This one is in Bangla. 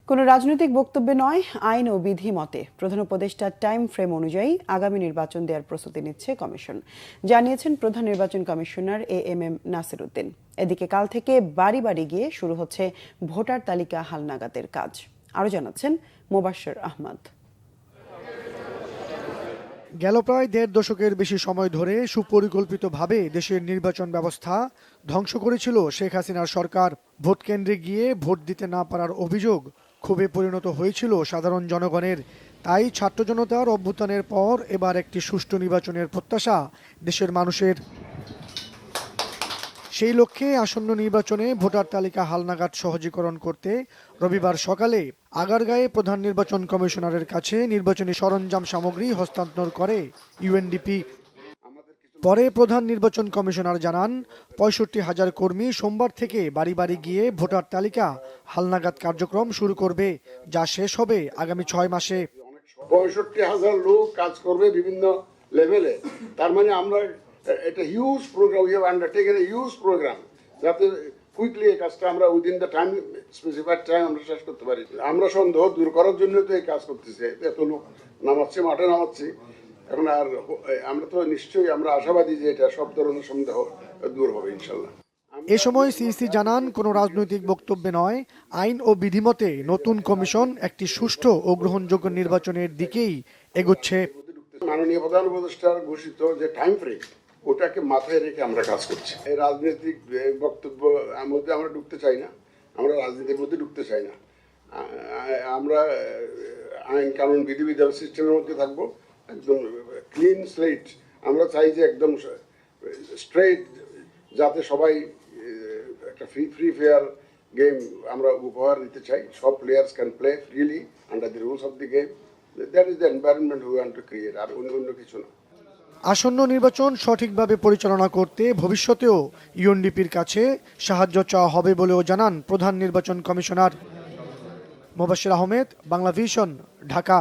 কোনো রাজনৈতিক বক্তব্যে নয়, আইন ও বিধি মতে প্রধান উপদেষ্টার টাইম ফ্রেম অনুযায়ী আগামী নির্বাচন দেওয়ার প্রস্তুতি নিচ্ছে কমিশন, জানিয়েছেন প্রধান নির্বাচন কমিশনার এএমএম নাসির উদ্দিন। এদিকে কাল থেকে বাড়ি বাড়ি গিয়ে শুরু হচ্ছে ভোটার তালিকা হালনাগাদের কাজ। আরও জানাচ্ছেন মোবাশ্বের আহমদ। গেল প্রায় দেড় দশকের বেশি সময় ধরে সুপরিকল্পিতভাবে দেশের নির্বাচন ব্যবস্থা ধ্বংস করেছিল শেখ হাসিনার সরকার। ভোট কেন্দ্রে গিয়ে ভোট দিতে না পারার অভিযোগ ক্ষোভে পরিণত হয়েছিল সাধারণ জনগণের। তাই ছাত্র জনতার অভ্যুত্থানের পর এবার একটি সুষ্ঠু নির্বাচনের প্রত্যাশা দেশের মানুষের। সেই লক্ষ্যে আসন্ন নির্বাচনে ভোটার তালিকা হালনাগাদ সহজীকরণ করতে রবিবার সকালে আগারগাঁয়ে প্রধান নির্বাচন কমিশনারের কাছে নির্বাচনী সরঞ্জাম সামগ্রী হস্তান্তর করে ইউএনডিপি। পরে প্রধান নির্বাচন কমিশনার জানান, ৬৫,০০০ কর্মী সোমবার থেকে বাড়ি বাড়ি গিয়ে ভোটার তালিকা হালনাগাদ কার্যক্রম শুরু করবে, যা শেষ হবে আগামী ৬ মাসে। ৬৫,০০০ লোক কাজ করবে বিভিন্ন লেভেলে। তার মানে আমরা এটা huge program, we have undertaken a huge program, যাতে কুইকলি এই কাজটা আমরা within the time, specified time আমরা শেষ করতে পারি। আমরা সন্দেহ দূর করার জন্য তো এই কাজ করতেছি, এত লোক নামাচ্ছি, মাঠে নামাচ্ছি। এখন আর আমরা তো নিশ্চয়ই আমরা আশাবাদী যে এটা সব ধরনের সন্দেহ দূর হবে ইনশাল্লাহ। এ সময় সিইসি জানান, কোনো রাজনৈতিক বক্তব্যে নয়, আইন ও বিধিমতে নতুন কমিশন একটি সুষ্ঠু ও গ্রহণযোগ্য নির্বাচনের দিকেই এগোচ্ছে। মাননীয় প্রধান উপদেষ্টার ঘোষিত যে টাইম ফ্রেম, ওটাকে মাথায় রেখে আমরা কাজ করছি। এই রাজনৈতিক বক্তব্য মধ্যে আমরা ঢুকতে চাই না, আমরা রাজনীতির মধ্যে ঢুকতে চাই না। আমরা আইন কানুন বিধিবিধান সিস্টেমের মধ্যে থাকবো, একদম ক্লিন স্লেট। আমরা চাই যে একদম স্ট্রেট, যাতে সবাই একটা ফ্রি ফেয়ার গেম আমরা উপহার দিতে চাই। সব players can play freely under the rules of the game. That is the environment we want to create, আর অন্য কিছু না। আসন্ন নির্বাচন সঠিকভাবে পরিচালনা করতে ভবিষ্যতেও ইউএনডিপির কাছে সাহায্য চাওয়া হবে বলেও জানান প্রধান নির্বাচন কমিশনার। মোবাশ্বের আহমেদ, বাংলা ভিশন, ঢাকা।